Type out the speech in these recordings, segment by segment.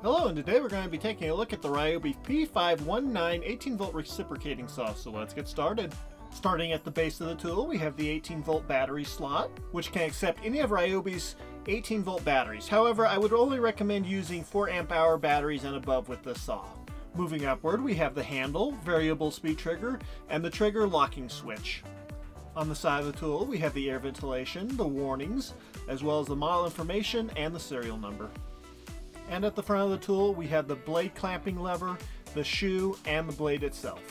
Hello, and today we're going to be taking a look at the Ryobi p519 18-volt reciprocating saw, so let's get started. Starting at the base of the tool, we have the 18-volt battery slot, which can accept any of Ryobi's 18-volt batteries. However, I would only recommend using 4 amp-hour batteries and above with this saw. Moving upward, we have the handle, variable speed trigger, and the trigger locking switch. On the side of the tool, we have the air ventilation, the warnings, as well as the model information and the serial number. And at the front of the tool, we have the blade clamping lever, the shoe, and the blade itself.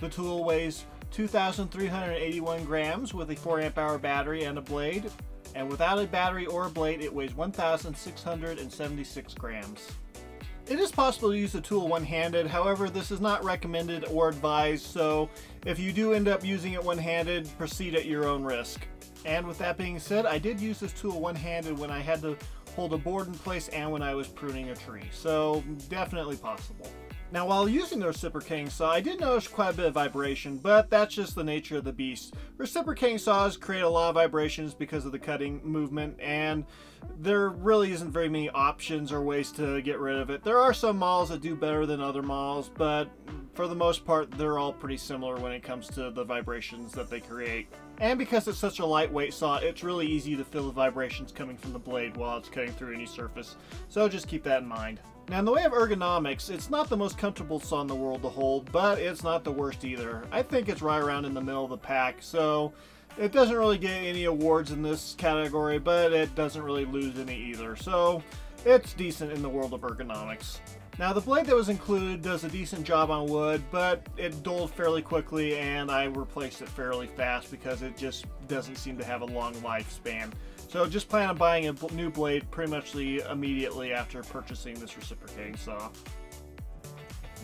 The tool weighs 2,381 grams with a 4 amp-hour battery and a blade, and without a battery or a blade, it weighs 1,676 grams. It is possible to use the tool one-handed, however, this is not recommended or advised, so if you do end up using it one-handed, proceed at your own risk. And with that being said, I did use this tool one-handed when I had to hold a board in place and when I was pruning a tree, so definitely possible. Now, while using the reciprocating saw, I did notice quite a bit of vibration, but that's just the nature of the beast. Reciprocating saws create a lot of vibrations because of the cutting movement, and there really isn't very many options or ways to get rid of it. There are some models that do better than other models, but for the most part, they're all pretty similar when it comes to the vibrations that they create. And because it's such a lightweight saw, it's really easy to feel the vibrations coming from the blade while it's cutting through any surface, so just keep that in mind. Now, in the way of ergonomics, it's not the most comfortable saw in the world to hold, but it's not the worst either. I think it's right around in the middle of the pack, so it doesn't really get any awards in this category, but it doesn't really lose any either, so it's decent in the world of ergonomics. Now, the blade that was included does a decent job on wood, but it dulled fairly quickly and I replaced it fairly fast because it just doesn't seem to have a long lifespan. So just plan on buying a new blade pretty much immediately after purchasing this reciprocating saw.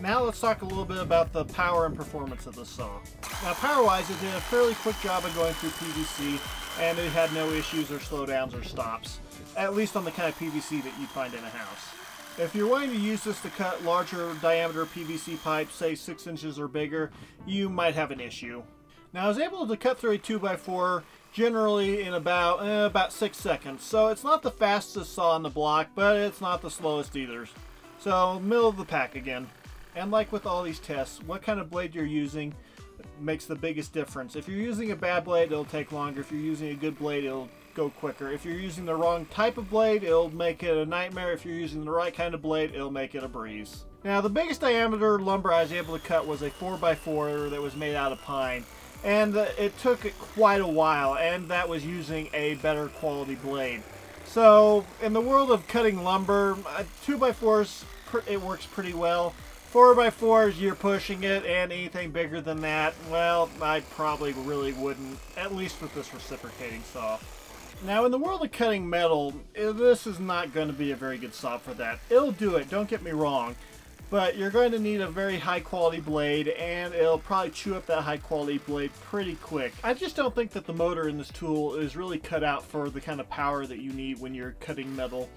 Now let's talk a little bit about the power and performance of the saw. Now, power-wise, it did a fairly quick job of going through PVC, and it had no issues or slowdowns or stops, at least on the kind of PVC that you find in a house. If you're wanting to use this to cut larger diameter PVC pipes, say 6 inches or bigger, you might have an issue. Now, I was able to cut through a 2x4 generally in about 6 seconds, so it's not the fastest saw on the block, but it's not the slowest either. So, middle of the pack again. And like with all these tests, what kind of blade you're using makes the biggest difference. If you're using a bad blade, it'll take longer. If you're using a good blade, it'll go quicker. If you're using the wrong type of blade, it'll make it a nightmare. If you're using the right kind of blade, it'll make it a breeze. Now, the biggest diameter lumber I was able to cut was a 4x4 that was made out of pine, and it took quite a while, and that was using a better quality blade. So in the world of cutting lumber, 2x4s, it works pretty well. 4x4s, you're pushing it, and anything bigger than that, well, I probably really wouldn't, at least with this reciprocating saw. Now, in the world of cutting metal, this is not going to be a very good saw for that. It'll do it, don't get me wrong, but you're going to need a very high quality blade, and it'll probably chew up that high quality blade pretty quick. I just don't think that the motor in this tool is really cut out for the kind of power that you need when you're cutting metal.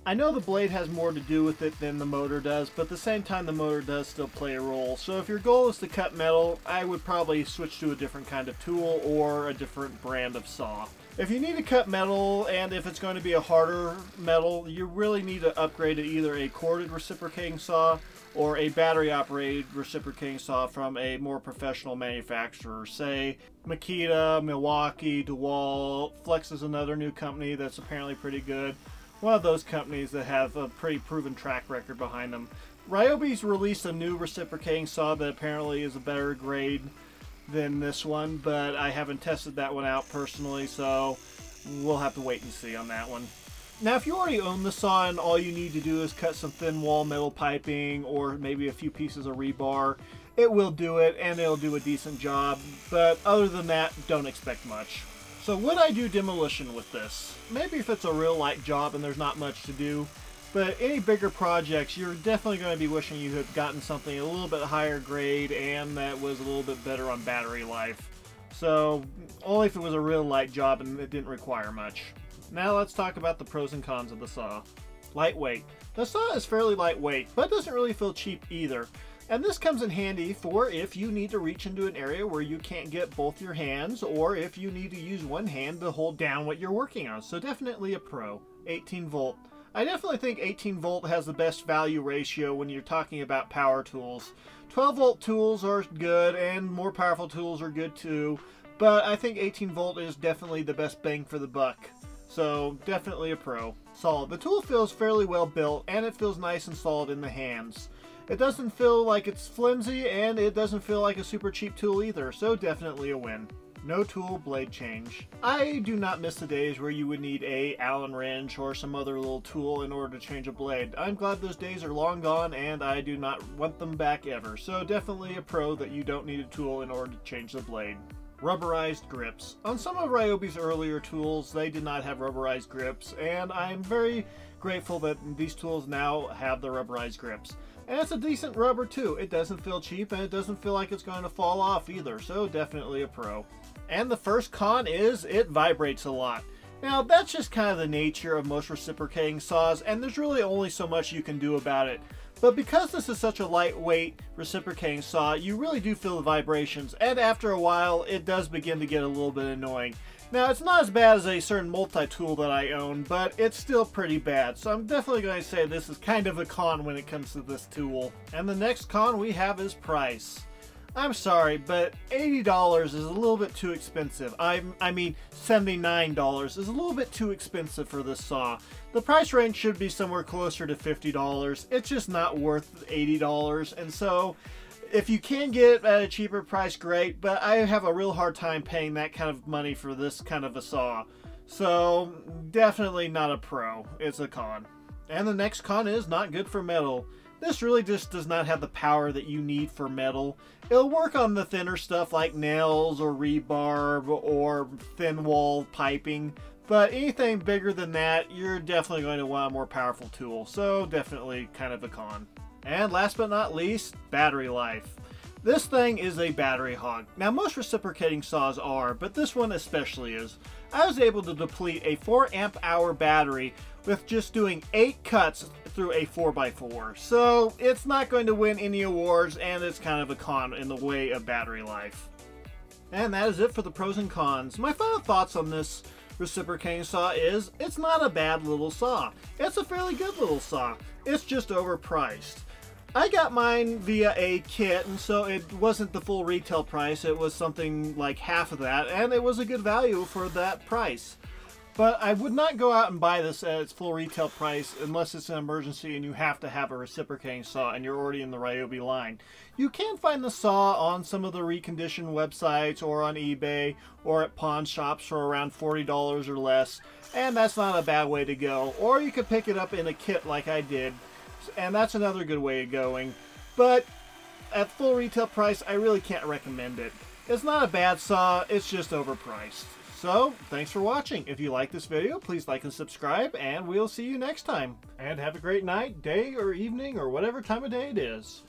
I know the blade has more to do with it than the motor does, but at the same time the motor does still play a role. So if your goal is to cut metal, I would probably switch to a different kind of tool or a different brand of saw. If you need to cut metal, and if it's going to be a harder metal, you really need to upgrade to either a corded reciprocating saw or a battery operated reciprocating saw from a more professional manufacturer. Say Makita, Milwaukee, DeWalt, Flex is another new company that's apparently pretty good. One of those companies that have a pretty proven track record behind them. Ryobi's released a new reciprocating saw that apparently is a better grade than this one, but I haven't tested that one out personally, so we'll have to wait and see on that one. Now, if you already own the saw and all you need to do is cut some thin wall metal piping or maybe a few pieces of rebar, it will do it and it'll do a decent job, but other than that, don't expect much. So would I do demolition with this? Maybe if it's a real light job and there's not much to do, but any bigger projects, you're definitely going to be wishing you had gotten something a little bit higher grade and that was a little bit better on battery life. So only if it was a real light job and it didn't require much. Now let's talk about the pros and cons of the saw. Lightweight. The saw is fairly lightweight, but doesn't really feel cheap either. And this comes in handy for if you need to reach into an area where you can't get both your hands, or if you need to use one hand to hold down what you're working on. So definitely a pro. 18 volt. I definitely think 18 volt has the best value ratio when you're talking about power tools. 12 volt tools are good and more powerful tools are good too, but I think 18 volt is definitely the best bang for the buck. So definitely a pro. Solid. The tool feels fairly well built and it feels nice and solid in the hands. It doesn't feel like it's flimsy and it doesn't feel like a super cheap tool either, so definitely a win. No tool blade change. I do not miss the days where you would need a Allen wrench or some other little tool in order to change a blade. I'm glad those days are long gone and I do not want them back ever, so definitely a pro that you don't need a tool in order to change the blade. Rubberized grips. On some of Ryobi's earlier tools, they did not have rubberized grips, and I'm very grateful that these tools now have the rubberized grips. And it's a decent rubber too. It doesn't feel cheap and it doesn't feel like it's going to fall off either, so definitely a pro. And the first con is it vibrates a lot. Now that's just kind of the nature of most reciprocating saws, and there's really only so much you can do about it. But because this is such a lightweight reciprocating saw, you really do feel the vibrations, and after a while it does begin to get a little bit annoying. Now it's not as bad as a certain multi-tool that I own, but it's still pretty bad, so I'm definitely going to say this is kind of a con when it comes to this tool. And the next con we have is price. I'm sorry, but $80 is a little bit too expensive. I mean, $79 is a little bit too expensive for this saw. The price range should be somewhere closer to $50. It's just not worth $80, and so if you can get it at a cheaper price, great, but I have a real hard time paying that kind of money for this kind of a saw. So definitely not a pro. It's a con. And the next con is not good for metal. This really just does not have the power that you need for metal. It'll work on the thinner stuff like nails or rebar or thin wall piping, but anything bigger than that, you're definitely going to want a more powerful tool. So definitely kind of a con. And last but not least, battery life. This thing is a battery hog. Now most reciprocating saws are, but this one especially is. I was able to deplete a 4 amp hour battery with just doing 8 cuts through a 4x4. So it's not going to win any awards, and it's kind of a con in the way of battery life. And that is it for the pros and cons. My final thoughts on this reciprocating saw is it's not a bad little saw. It's a fairly good little saw. It's just overpriced. I got mine via a kit, and so it wasn't the full retail price. It was something like half of that, and it was a good value for that price. But I would not go out and buy this at its full retail price unless it's an emergency and you have to have a reciprocating saw and you're already in the Ryobi line. You can find the saw on some of the reconditioned websites or on eBay or at pawn shops for around $40 or less, and that's not a bad way to go. Or you could pick it up in a kit like I did, and that's another good way of going. But at full retail price, I really can't recommend it. It's not a bad saw, it's just overpriced. So, thanks for watching. If you like this video, please like and subscribe, and we'll see you next time. And have a great night, day, or evening, or whatever time of day it is.